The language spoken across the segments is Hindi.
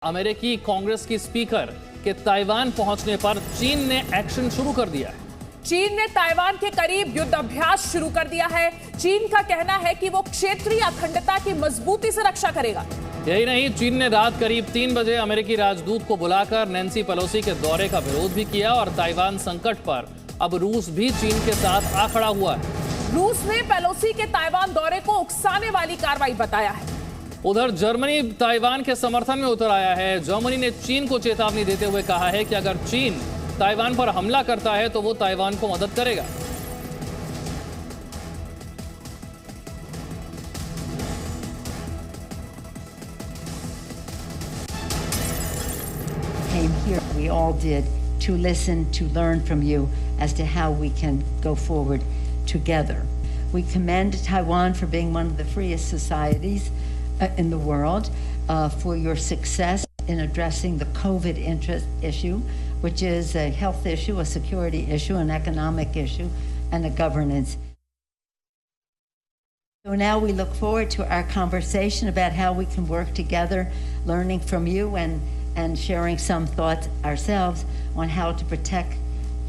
अमेरिकी कांग्रेस की स्पीकर के ताइवान पहुंचने पर चीन ने एक्शन शुरू कर दिया है। चीन ने ताइवान के करीब युद्ध अभ्यास शुरू कर दिया है। चीन का कहना है कि वो क्षेत्रीय अखंडता की मजबूती से रक्षा करेगा। यही नहीं, चीन ने रात करीब 3 बजे अमेरिकी राजदूत को बुलाकर नैन्सी पेलोसी के दौरे का विरोध भी किया और ताइवान संकट पर अब रूस भी चीन के साथ आ खड़ा हुआ है। रूस ने पेलोसी के ताइवान दौरे को उकसाने वाली कार्रवाई बताया है। उधर जर्मनी ताइवान के समर्थन में उतर आया है। जर्मनी ने चीन को चेतावनी देते हुए कहा है कि अगर चीन ताइवान पर हमला करता है तो वो ताइवान को मदद करेगा। Came here, we all did, to listen, to learn from you as to how we can go forward together. We commend Taiwan for being one of the freest societies in the world, for your success in addressing the COVID issue, which is a health issue, a security issue, an economic issue, and a governance. So now we look forward to our conversation about how we can work together, learning from you and sharing some thoughts ourselves on how to protect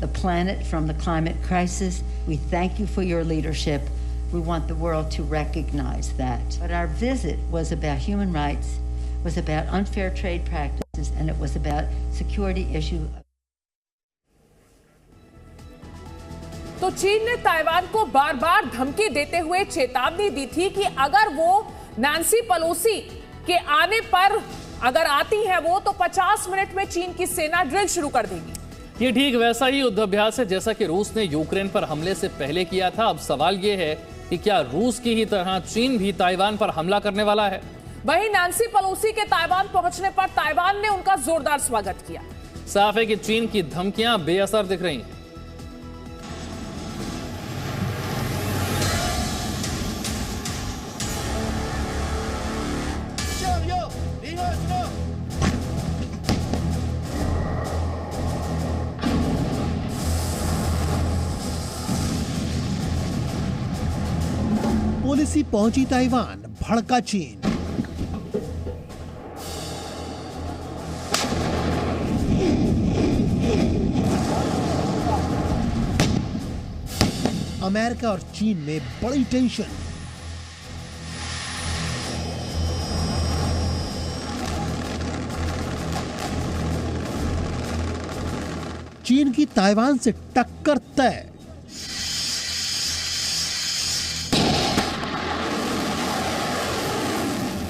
the planet from the climate crisis. We thank you for your leadership. We want the world to recognize that. But our visit was about human rights, was about unfair trade practices, and it was about security issue. तो चीन ने ताइवान को बार-बार धमकी देते हुए चेतावनी दी थी कि अगर वो नैन्सी पेलोसी के आने पर अगर आती है वो तो 50 मिनट में चीन की सेना ड्रिल शुरू कर देगी। ये ठीक वैसा ही युद्धाभ्यास है जैसा कि रूस ने यूक्रेन पर हमले से पहले किया था। अब सवाल ये है कि क्या रूस की ही तरह चीन भी ताइवान पर हमला करने वाला है? वहीं नैन्सी पेलोसी के ताइवान पहुंचने पर ताइवान ने उनका जोरदार स्वागत किया। साफ है कि चीन की धमकियां बेअसर दिख रही हैं। पॉलिसी पहुंची ताइवान, भड़का चीन। अमेरिका और चीन में बड़ी टेंशन। चीन की ताइवान से टक्कर तय।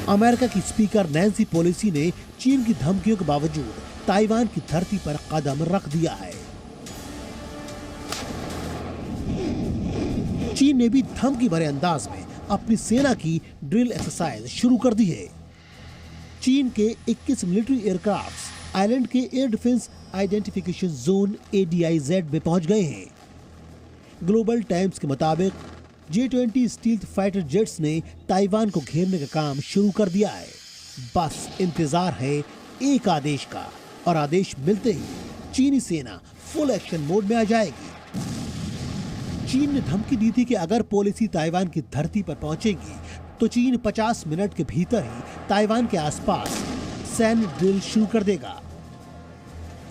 अमेरिका की स्पीकर नैन्सी पेलोसी ने चीन की धमकियों के बावजूद ताइवान की धरती पर कदम रख दिया है। चीन ने भी धमकी भरे अंदाज में अपनी सेना की ड्रिल एक्सरसाइज शुरू कर दी है। चीन के 21 मिलिट्री एयरक्राफ्ट आइलैंड के air defence identification zone ADIZ में पहुंच गए हैं। ग्लोबल टाइम्स के मुताबिक J-20 स्टील्थ फाइटर जेट्स ने ताइवान को घेरने का काम शुरू कर दिया है। बस इंतजार है एक आदेश का और आदेश मिलते ही चीनी सेना फुल एक्शन मोड में आ जाएगी। चीन ने धमकी दी थी कि अगर पेलोसी ताइवान की धरती पर पहुंचेगी तो चीन 50 मिनट के भीतर ही ताइवान के आसपास सैन्य ड्रिल शुरू कर देगा।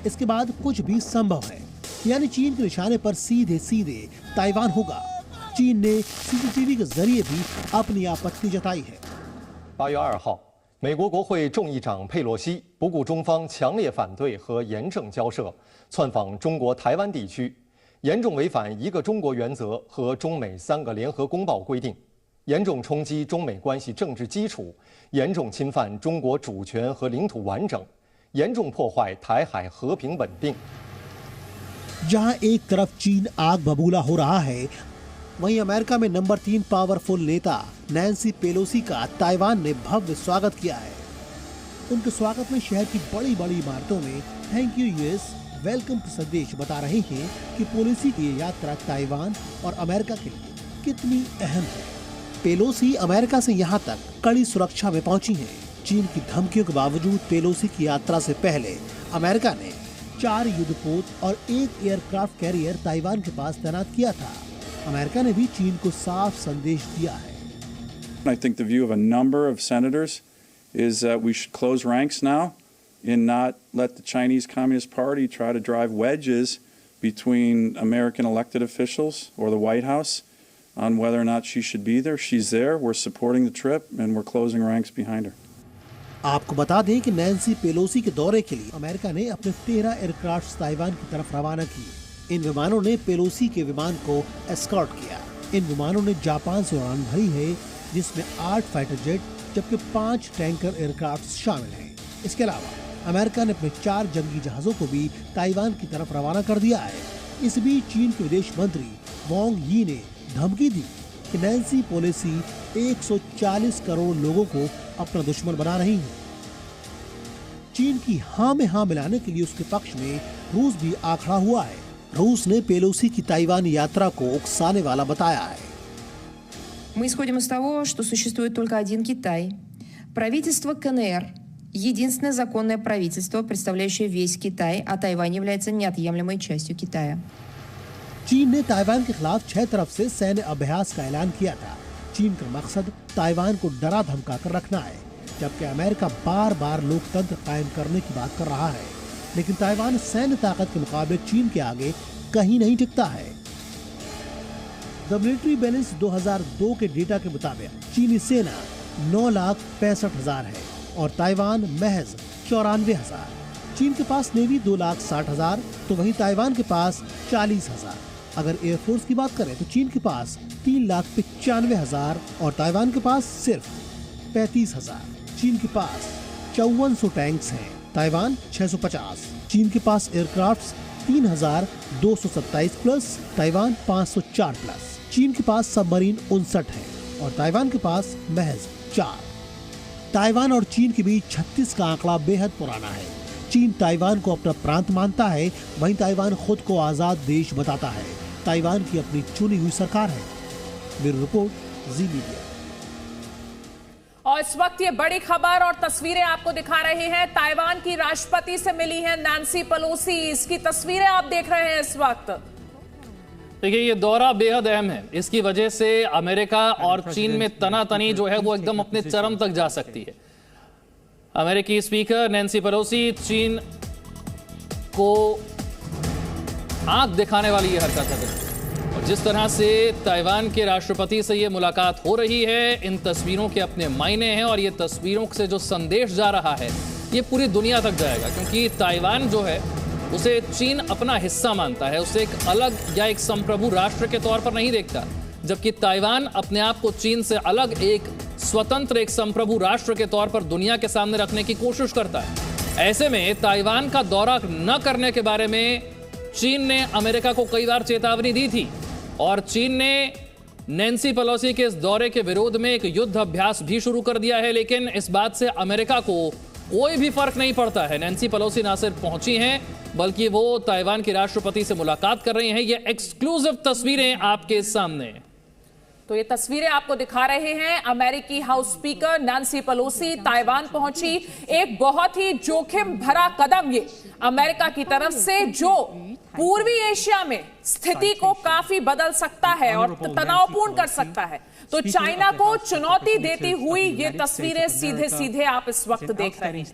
इसके बाद कुछ भी संभव है, यानी चीन के निशाने पर सीधे सीधे ताइवान होगा। चीन ने CCTV के जरिए भी अपनी आपत्ति जताई है। 8月2号，美国国会众议长佩洛西不顾中方强烈反对和严正交涉，窜访中国台湾地区，严重违反一个中国原则和中美3个联合公报规定，严重冲击中美关系政治基础，严重侵犯中国主权和领土完整，严重破坏台海和平稳定。 जहां एक तरफ चीन आग बबूला हो रहा है, वहीं अमेरिका में नंबर 3 पावरफुल नेता नैन्सी पेलोसी का ताइवान ने भव्य स्वागत किया है। उनके स्वागत में शहर की बड़ी बड़ी इमारतों में थैंक यू US, वेलकम के संदेश बता रहे हैं कि पेलोसी की यात्रा ताइवान और अमेरिका के लिए कितनी अहम है। पेलोसी अमेरिका से यहां तक कड़ी सुरक्षा में पहुंची हैं। चीन की धमकियों के बावजूद पेलोसी की यात्रा से पहले अमेरिका ने 4 युद्धपोत और 1 एयरक्राफ्ट कैरियर ताइवान के पास तैनात किया था। अमेरिका ने भी चीन को साफ संदेश दिया है। I think the view of a number of senators is that we should close ranks now and not let the Chinese Communist Party try to drive wedges between American elected officials or the White House on whether or not she should be there. She's there. We're supporting the trip and we're closing ranks behind her. आपको बता दें कि नैन्सी पेलोसी के दौरे के लिए अमेरिका ने अपने 13 एयरक्राफ्ट ताइवान की तरफ रवाना किए। इन विमानों ने पेलोसी के विमान को एस्कॉर्ट किया। इन विमानों ने जापान से उड़ान भरी है, जिसमें 8 फाइटर जेट जबकि 5 टैंकर एयरक्राफ्ट शामिल हैं। इसके अलावा अमेरिका ने अपने 4 जंगी जहाजों को भी ताइवान की तरफ रवाना कर दिया है। इस बीच चीन के विदेश मंत्री वांग यी ने धमकी दी कि नैन्सी पेलोसी 140 करोड़ लोगों को अपना दुश्मन बना रही है। चीन की हाँ में हाँ मिलाने के लिए उसके पक्ष में रूस भी आखड़ा हुआ है। रूस ने पेलोसी की ताइवान यात्रा को उकसाने वाला बताया है। Мы исходим из того, что существует только один Китай. Правительство КНР – единственное законное правительство, представляющее весь Китай, а Тайвань является неотъемлемой частью Китая. चीन ने ताइवान के खिलाफ 6 तरफ से सैन्य अभ्यास का ऐलान किया था। चीन का मकसद ताइवान को डरा धमका कर रखना है, जबकि अमेरिका बार बार लोकतंत्र कायम करने की बात कर रहा है। लेकिन ताइवान सैन्य ताकत के मुकाबले चीन के आगे कहीं नहीं टिकता है। द मिलिट्री बैलेंस 2002 के डेटा के मुताबिक चीनी सेना 9,65,000 है और ताइवान महज 94,000। चीन के पास नेवी 2,60,000 तो वहीं ताइवान के पास 40,000। अगर एयरफोर्स की बात करें तो चीन के पास 3,95,000 और ताइवान के पास सिर्फ 35,000। चीन के पास 5400 टैंक्स हैं, ताइवान 650। चीन के पास एयरक्राफ्ट्स 3,227 प्लस, ताइवान 504 प्लस। चीन के पास सबमरीन 59 है और ताइवान के पास महज 4। ताइवान और चीन के बीच 36 का आंकड़ा बेहद पुराना है। चीन ताइवान को अपना प्रांत मानता है, वहीं ताइवान खुद को आजाद देश बताता है। ताइवान की अपनी चुनी हुई सरकार है। ब्यूरो रिपोर्ट, जी मीडिया। और इस वक्त ये बड़ी खबर और तस्वीरें आपको दिखा रहे हैं। ताइवान की राष्ट्रपति से मिली है नैन्सी पेलोसी। इसकी तस्वीरें आप देख रहे हैं इस वक्त। देखिए, ये दौरा बेहद अहम है। इसकी वजह से अमेरिका और चीन में तनातनी जो है वो एकदम अपने चरम तक जा सकती है। अमेरिकी स्पीकर नैन्सी पेलोसी चीन को आंख दिखाने वाली ये हरकत है। और जिस तरह से ताइवान के राष्ट्रपति से ये मुलाकात हो रही है, इन तस्वीरों के अपने मायने हैं और ये तस्वीरों से जो संदेश जा रहा है ये पूरी दुनिया तक जाएगा, क्योंकि ताइवान जो है उसे चीन अपना हिस्सा मानता है, उसे एक अलग या एक संप्रभु राष्ट्र के तौर पर नहीं देखता, जबकि ताइवान अपने आप को चीन से अलग एक स्वतंत्र एक संप्रभु राष्ट्र के तौर पर दुनिया के सामने रखने की कोशिश करता है। ऐसे में ताइवान का दौरा न करने के बारे में चीन ने अमेरिका को कई बार चेतावनी दी थी और चीन ने नैन्सी पेलोसी के इस दौरे के विरोध में एक युद्ध अभ्यास भी शुरू कर दिया है। लेकिन इस बात से अमेरिका को कोई भी फर्क नहीं पड़ता है। नैन्सी पेलोसी ना सिर्फ पहुंची हैं, बल्कि वो ताइवान के राष्ट्रपति से मुलाकात कर रही हैं। ये एक्सक्लूसिव तस्वीरें आपके सामने। तो ये तस्वीरें आपको दिखा रहे हैं। अमेरिकी house speaker Nancy Pelosi Taiwan पहुंची। एक बहुत ही जोखिम भरा कदम ये अमेरिका की तरफ से, जो पूर्वी एशिया में स्थिति को काफी बदल सकता है और तनावपूर्ण कर सकता है। तो चाइना को चुनौती देती हुई ये तस्वीरें सीधे सीधे आप इस वक्त देख रहे हैं।